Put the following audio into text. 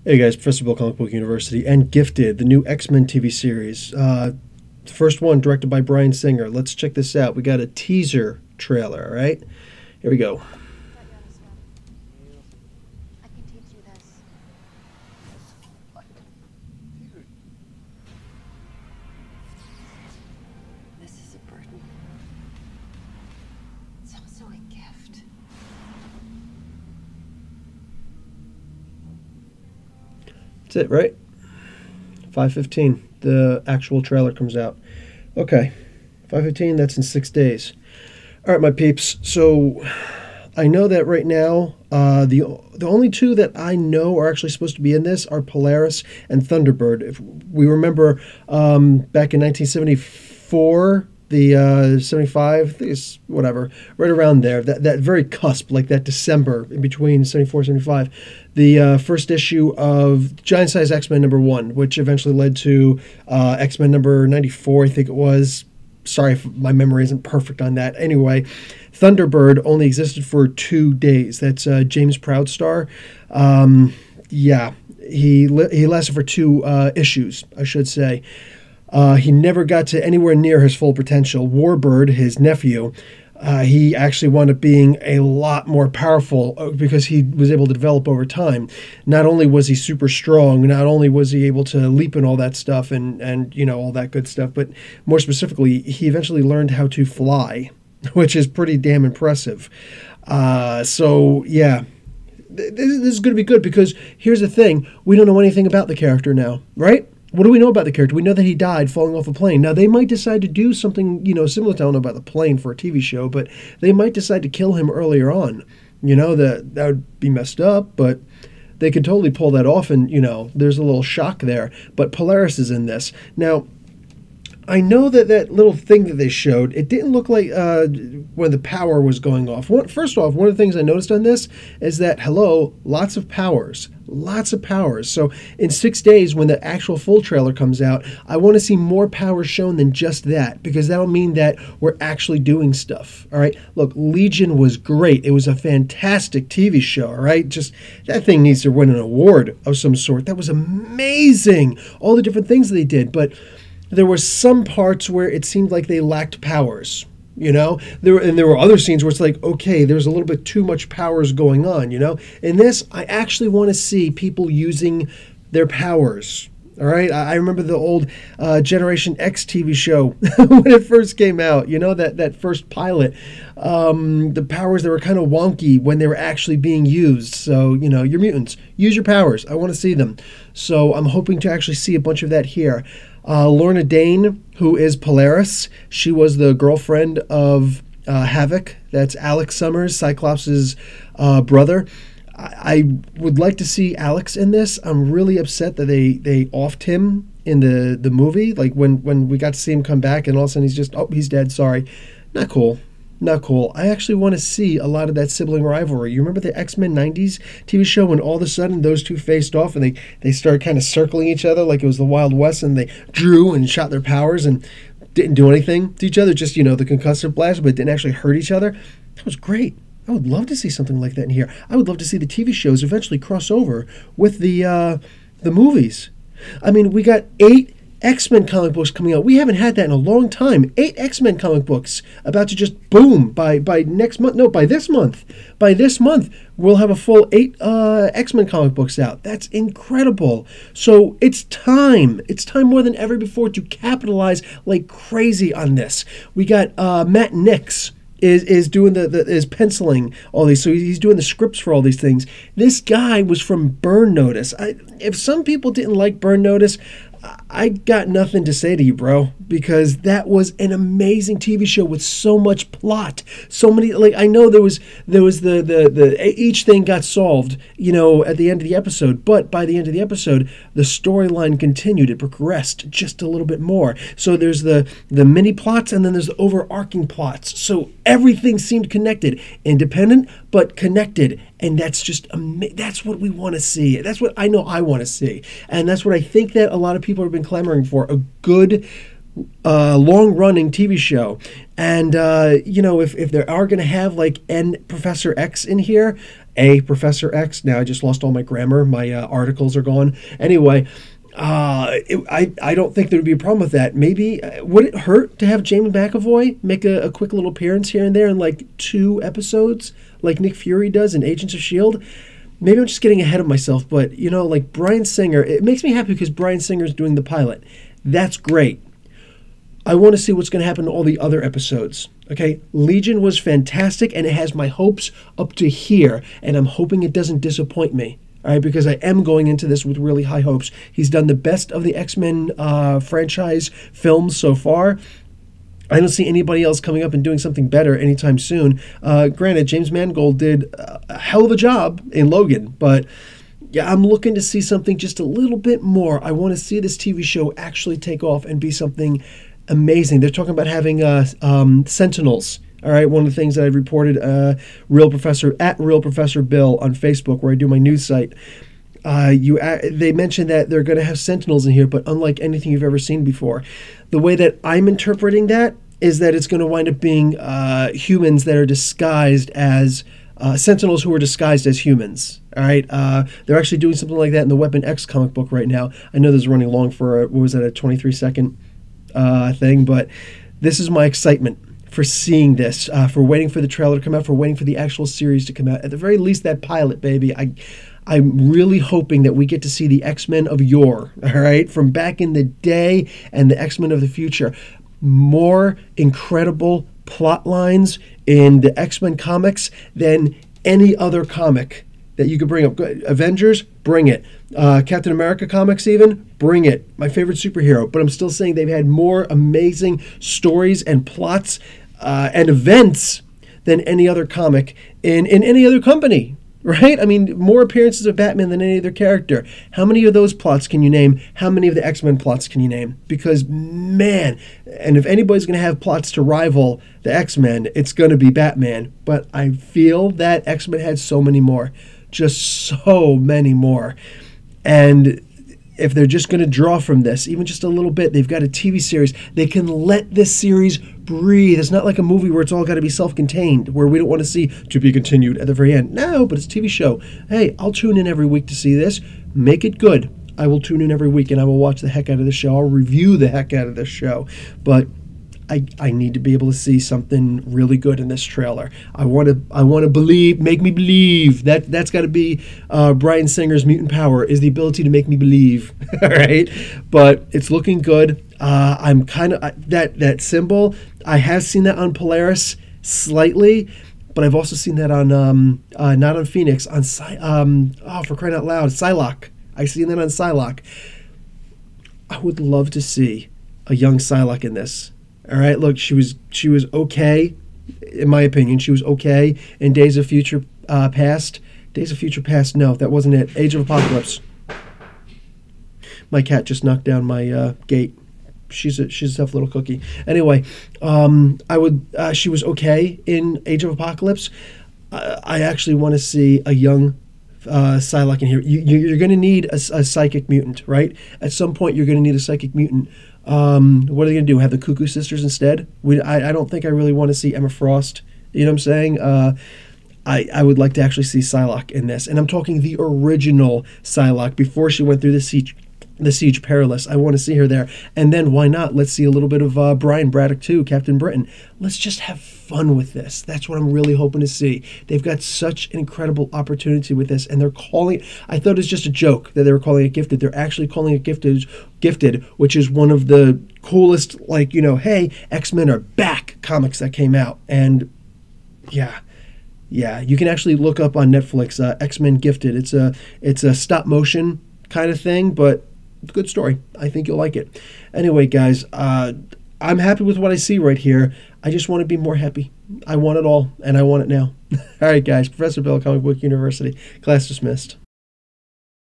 Hey guys, Professor Bill, Comic Book University, and Gifted, the new X-Men TV series. The first one directed by Bryan Singer. Let's check this out. We got a teaser trailer, all right? Here we go. I can teach you this. This is a burden. It's also a gift. That's it, right? 5:15. The actual trailer comes out. Okay, 5:15. That's in 6 days. All right, my peeps. So I know that right now, the only two that I know are actually supposed to be in this are Polaris and Thunderbird. If we remember, back in 1974. The 75, I think it's whatever, right around there, that very cusp, like that December in between 74 75, the first issue of Giant Size X-Men #1, which eventually led to X-Men number 94, I think it was. Sorry if my memory isn't perfect on that. Anyway, Thunderbird only existed for 2 days. That's James Proudstar. Yeah, he lasted for 2 issues, I should say. He never got to anywhere near his full potential. Warbird, his nephew, he actually wound up being a lot more powerful because he was able to develop over time. Not only was he super strong, not only was he able to leap and all that stuff and you know, all that good stuff, but more specifically, he eventually learned how to fly, which is pretty damn impressive. So, yeah. This is going to be good because here's the thing. We don't know anything about the character now, right? What do we know about the character? We know that he died falling off a plane. Now, they might decide to do something, you know, similar to, I don't know about the plane for a TV show, but they might decide to kill him earlier on. You know, that would be messed up, but they could totally pull that off and, you know, there's a little shock there. But Polaris is in this. Now, I know that that little thing that they showed, it didn't look like when the power was going off. First off, one of the things I noticed on this is that, hello, lots of powers. Lots of powers. So in 6 days, when the actual full trailer comes out, I want to see more powers shown than just that, because that'll mean that we're actually doing stuff. All right. Look, Legion was great. It was a fantastic TV show. All right. Just that thing needs to win an award of some sort. That was amazing. All the different things they did. But there were some parts where it seemed like they lacked powers. You know, there were other scenes where it's like, okay, there's a little bit too much powers going on, you know. In this, I actually want to see people using their powers. All right, I remember the old Generation X TV show when it first came out. You know, that first pilot, the powers that were kind of wonky when they were actually being used. So, you know, you're mutants. Use your powers. I want to see them. So I'm hoping to actually see a bunch of that here. Lorna Dane, who is Polaris, she was the girlfriend of Havoc. That's Alex Summers, Cyclops' brother. I would like to see Alex in this. I'm really upset that they offed him in the movie. Like when we got to see him come back and all of a sudden he's just, oh, he's dead, sorry. Not cool. Not cool. I actually want to see a lot of that sibling rivalry. You remember the X-Men 90s TV show when all of a sudden those two faced off and they started kind of circling each other like it was the Wild West, and they drew and shot their powers and didn't do anything to each other, just, you know, the concussive blast, but didn't actually hurt each other. That was great. I would love to see something like that in here. I would love to see the TV shows eventually cross over with the movies. I mean, we got 8 X-Men comic books coming out. We haven't had that in a long time. 8 X-Men comic books about to just boom by next month. No, by this month. By this month, we'll have a full 8 X-Men comic books out. That's incredible. So it's time. It's time more than ever before to capitalize like crazy on this. We got Matt Nix is doing is penciling all these, so he's doing the scripts for all these things. This guy was from Burn Notice. If some people didn't like Burn Notice, I got nothing to say to you, bro, because that was an amazing TV show with so much plot, so many. Like, I know there was the each thing got solved, you know, at the end of the episode, but by the end of the episode, the storyline continued. It progressed just a little bit more. So there's the mini plots, and then there's the overarching plots. So everything seemed connected, independent but connected. And that's just, that's what we want to see. That's what I know I want to see. And that's what I think that a lot of people have been clamoring for, a good, long-running TV show. And, you know, if they are going to have, like, Professor X in here, a Professor X. Now I just lost all my grammar. My articles are gone. Anyway, I don't think there would be a problem with that. Maybe, would it hurt to have James McAvoy make a quick little appearance here and there in like 2 episodes, like Nick Fury does in Agents of S.H.I.E.L.D.? Maybe I'm just getting ahead of myself, but, you know, like Bryan Singer, it makes me happy because Bryan Singer is doing the pilot. That's great. I want to see what's going to happen to all the other episodes. Okay, Legion was fantastic, and it has my hopes up to here, and I'm hoping it doesn't disappoint me. All right, because I am going into this with really high hopes. He's done the best of the X-Men franchise films so far. I don't see anybody else coming up and doing something better anytime soon. Granted, James Mangold did a hell of a job in Logan, but yeah, I'm looking to see something just a little bit more. I want to see this TV show actually take off and be something amazing. They're talking about having Sentinels. All right, one of the things that I've reported, Real Professor Bill on Facebook, where I do my news site. They mentioned that they're going to have Sentinels in here, but unlike anything you've ever seen before. The way that I'm interpreting that is that it's going to wind up being humans that are disguised as Sentinels who are disguised as humans. All right, they're actually doing something like that in the Weapon X comic book right now. I know this is running long for a 23-second thing, but this is my excitement for seeing this, for waiting for the trailer to come out, for waiting for the actual series to come out. At the very least, that pilot, baby. I'm really hoping that we get to see the X-Men of yore, all right, from back in the day, and the X-Men of the future. More incredible plot lines in the X-Men comics than any other comic that you could bring up. Avengers, bring it. Captain America comics even, bring it. My favorite superhero. But I'm still saying they've had more amazing stories and plots and events than any other comic in any other company. Right? I mean, more appearances of Batman than any other character. How many of those plots can you name? How many of the X-Men plots can you name? Because, man, and if anybody's going to have plots to rival the X-Men, it's going to be Batman. But I feel that X-Men had so many more. Just so many more. And if they're just going to draw from this, even just a little bit, they've got a TV series. They can let this series breathe. It's not like a movie where it's all got to be self-contained, where we don't want to see to be continued at the very end. No, but it's a TV show. Hey, I'll tune in every week to see this. Make it good. I will tune in every week, and I will watch the heck out of the show. I'll review the heck out of this show. But I need to be able to see something really good in this trailer. I want to believe, make me believe. That's got to be Bryan Singer's mutant power, is the ability to make me believe. All right, but it's looking good. I'm kind of that symbol. I have seen that on Polaris slightly, but I've also seen that on not on Phoenix, on for crying out loud, Psylocke. I've seen that on Psylocke. I would love to see a young Psylocke in this. All right, look, she was okay, in my opinion. She was okay in Days of Future Past. Days of Future Past, no, that wasn't it. Age of Apocalypse. My cat just knocked down my gate. She's a tough little cookie. Anyway, she was okay in Age of Apocalypse. I actually want to see a young Psylocke in here. You're going to need a psychic mutant, right? At some point, you're going to need a psychic mutant. What are they going to do? Have the Cuckoo Sisters instead? I don't think I really want to see Emma Frost. You know what I'm saying? I would like to actually see Psylocke in this. And I'm talking the original Psylocke before she went through the Siege Perilous. I want to see her there. And then why not? Let's see a little bit of Brian Braddock too, Captain Britain. Let's just have fun with this. That's what I'm really hoping to see. They've got such an incredible opportunity with this, and they're calling it, I thought it was just a joke that they were calling it Gifted. They're actually calling it Gifted, which is one of the coolest, like, you know, hey, X-Men are back comics that came out. And yeah, you can actually look up on Netflix, X-Men Gifted. It's a stop motion kind of thing, but good story. I think you'll like it. Anyway, guys, I'm happy with what I see right here. I just want to be more happy. I want it all, and I want it now. All right, guys. Professor Bill, Comic Book University. Class dismissed.